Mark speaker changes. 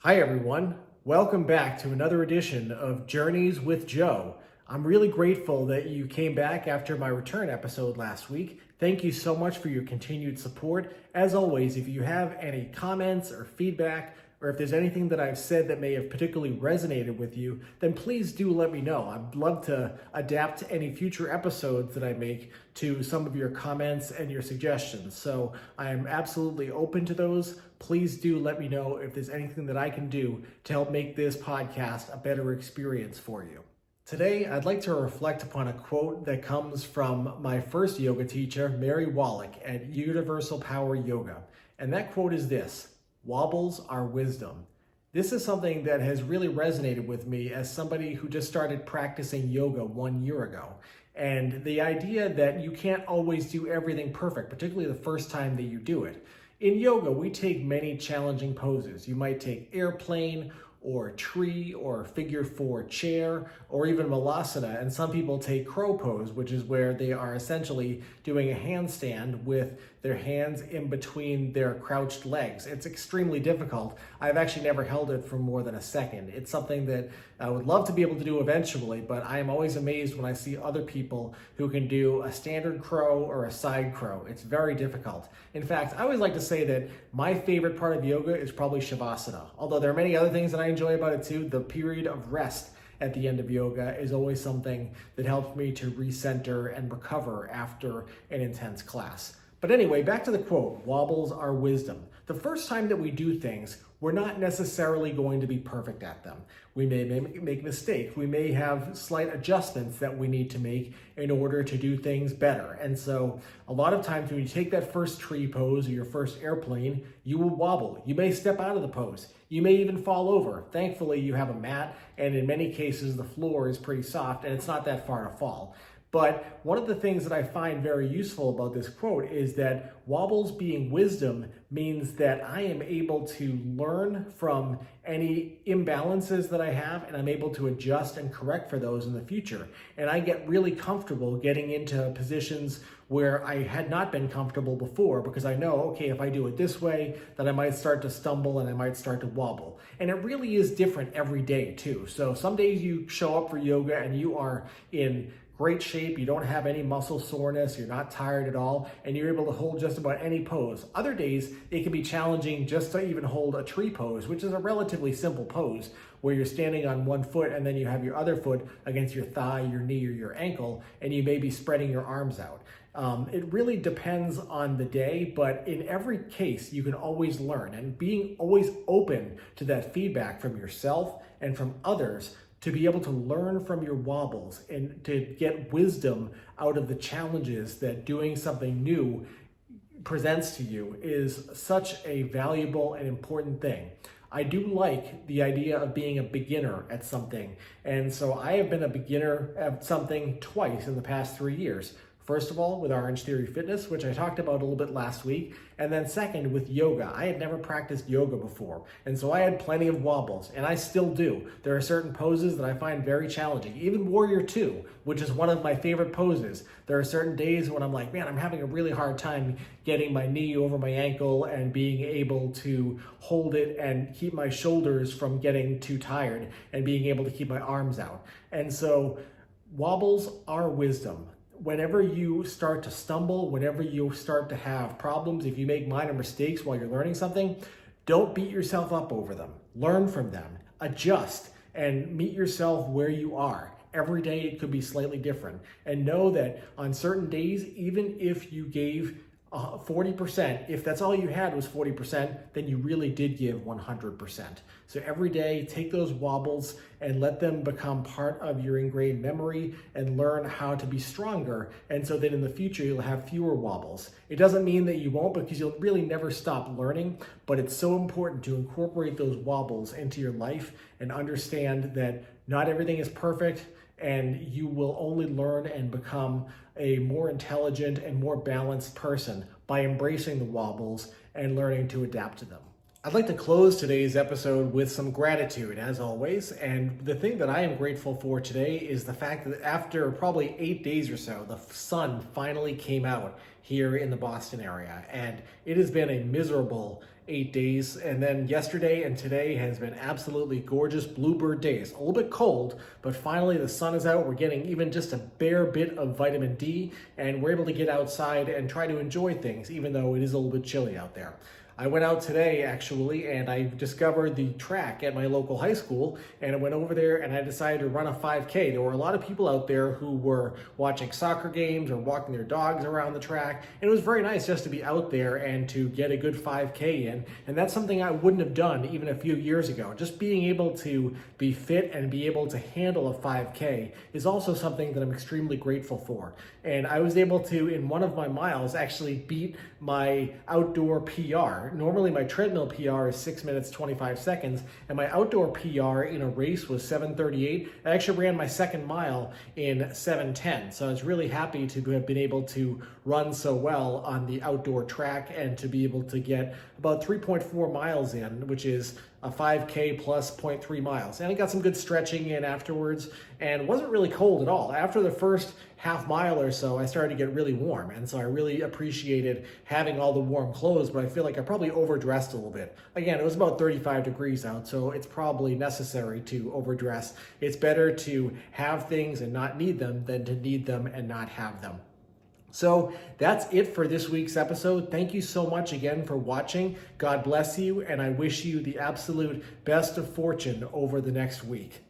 Speaker 1: Hi everyone, welcome back to another edition of Journeys with Joe. I'm really grateful that you came back after my return episode last week. Thank you so much for your continued support. As always, if you have any comments or feedback, or if there's anything that I've said that may have particularly resonated with you, then please do let me know. I'd love to adapt any future episodes that I make to some of your comments and your suggestions. So I am absolutely open to those. Please do let me know if there's anything that I can do to help make this podcast a better experience for you. Today, I'd like to reflect upon a quote that comes from my first yoga teacher, Mary Wallach at Universal Power Yoga. And that quote is this: "Wobbles are wisdom." This is something that has really resonated with me as somebody who just started practicing yoga 1 year ago. And the idea that you can't always do everything perfect, particularly the first time that you do it. In yoga, we take many challenging poses. You might take airplane or tree or figure four chair or even malasana. And some people take crow pose, which is where they are essentially doing a handstand with their hands in between their crouched legs. It's extremely difficult. I've actually never held it for more than a second. It's something that I would love to be able to do eventually, but I am always amazed when I see other people who can do a standard crow or a side crow. It's very difficult. In fact, I always like to say that my favorite part of yoga is probably Shavasana. Although there are many other things that I enjoy about it too, the period of rest at the end of yoga is always something that helps me to recenter and recover after an intense class. But anyway, back to the quote, "Wobbles are wisdom." The first time that we do things, we're not necessarily going to be perfect at them. We may make mistakes. We may have slight adjustments that we need to make in order to do things better. And so a lot of times when you take that first tree pose or your first airplane, you will wobble. You may step out of the pose. You may even fall over. Thankfully, you have a mat, and in many cases, the floor is pretty soft and it's not that far to fall. But one of the things that I find very useful about this quote is that wobbles being wisdom means that I am able to learn from any imbalances that I have, and I'm able to adjust and correct for those in the future. And I get really comfortable getting into positions where I had not been comfortable before, because I know, okay, if I do it this way, then I might start to stumble and I might start to wobble. And it really is different every day too. So some days you show up for yoga and you are in great shape, you don't have any muscle soreness, you're not tired at all, and you're able to hold just about any pose. Other days, it can be challenging just to even hold a tree pose, which is a relatively simple pose, where you're standing on one foot and then you have your other foot against your thigh, your knee, or your ankle, and you may be spreading your arms out. It really depends on the day, but in every case, you can always learn, and being always open to that feedback from yourself and from others to be able to learn from your wobbles and to get wisdom out of the challenges that doing something new presents to you is such a valuable and important thing. I do like the idea of being a beginner at something. And so I have been a beginner at something twice in the past 3 years. First of all, with Orange Theory Fitness, which I talked about a little bit last week, and then second, with yoga. I had never practiced yoga before, and so I had plenty of wobbles, and I still do. There are certain poses that I find very challenging, even Warrior Two, which is one of my favorite poses. There are certain days when I'm like, man, I'm having a really hard time getting my knee over my ankle and being able to hold it and keep my shoulders from getting too tired and being able to keep my arms out. And so wobbles are wisdom. Whenever you start to stumble, whenever you start to have problems, if you make minor mistakes while you're learning something, don't beat yourself up over them. Learn from them, adjust, and meet yourself where you are. Every day it could be slightly different. And know that on certain days, even if you gave 40%, if that's all you had was 40%, then you really did give 100%. So every day, take those wobbles and let them become part of your ingrained memory and learn how to be stronger. And so that in the future, you'll have fewer wobbles. It doesn't mean that you won't, because you'll really never stop learning, but it's so important to incorporate those wobbles into your life and understand that not everything is perfect, and you will only learn and become a more intelligent and more balanced person by embracing the wobbles and learning to adapt to them. I'd like to close today's episode with some gratitude, as always. And the thing that I am grateful for today is the fact that after probably 8 days or so, the sun finally came out here in the Boston area. And it has been a miserable 8 days. And then yesterday and today has been absolutely gorgeous bluebird days. A little bit cold, but finally the sun is out. We're getting even just a bare bit of vitamin D, and we're able to get outside and try to enjoy things, even though it is a little bit chilly out there. I went out today actually, and I discovered the track at my local high school, and I went over there and I decided to run a 5K. There were a lot of people out there who were watching soccer games or walking their dogs around the track, and it was very nice just to be out there and to get a good 5K in, and that's something I wouldn't have done even a few years ago. Just being able to be fit and be able to handle a 5K is also something that I'm extremely grateful for. And I was able to, in one of my miles, actually beat my outdoor PR. Normally my treadmill PR is 6 minutes, 25 seconds, and my outdoor PR in a race was 7:38. I actually ran my second mile in 7:10. So I was really happy to have been able to run so well on the outdoor track and to be able to get about 3.4 miles in, which is a 5K plus 0.3 miles. And I got some good stretching in afterwards, and it wasn't really cold at all. After the first half mile or so, I started to get really warm. And so I really appreciated having all the warm clothes, but I feel like I probably overdressed a little bit. Again, it was about 35 degrees out, so it's probably necessary to overdress. It's better to have things and not need them than to need them and not have them. So that's it for this week's episode. Thank you so much again for watching. God bless you, and I wish you the absolute best of fortune over the next week.